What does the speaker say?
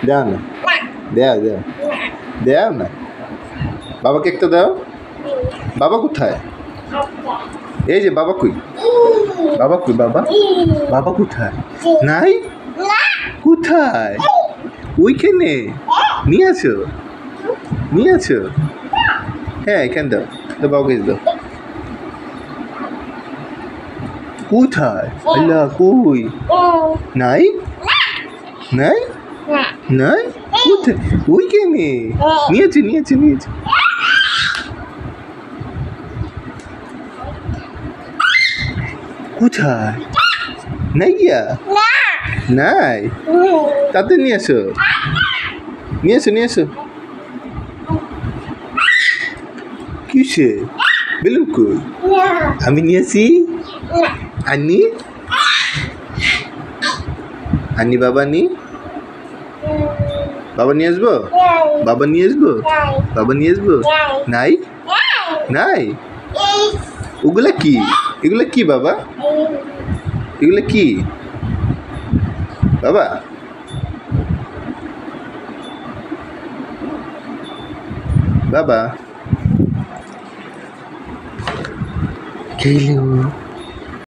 দাও না, দাও দাও, দাও না, বাবাকে একটা দাও। বাবা কোথায়? এই যে বাবা কই? বাবা কই? বাবা, বাবা কোথায়? নাই, কোথায়? ওইখানে নিয়ে আছো, নিয়ে আছো? হ্যাঁ, এখানে দাও, তো বাবাকে দাও। কোথায়? আল্লাহ কই? নাই, নাই, নাই, কোথায়? ওইখানে নিয়েছে, নিয়েছে, নিয়েছে। কোথায়? নাই গিয়া, নাই, তাতে নিয়ে এসো, নিয়ে এসো, নিয়ে এসো। কিসে? বেলুন কই? আমি নিয়ে আসি। আনি, আনি, বাবা নি, বাবা নিয়ে আসবো, বাবা নিয়ে আসবো, বাবা নিয়ে আসবো। নাই, নাই, ওগুলা কি? এগুলা কি বাবা? এগুলা কি বাবা? বাবা খেলো।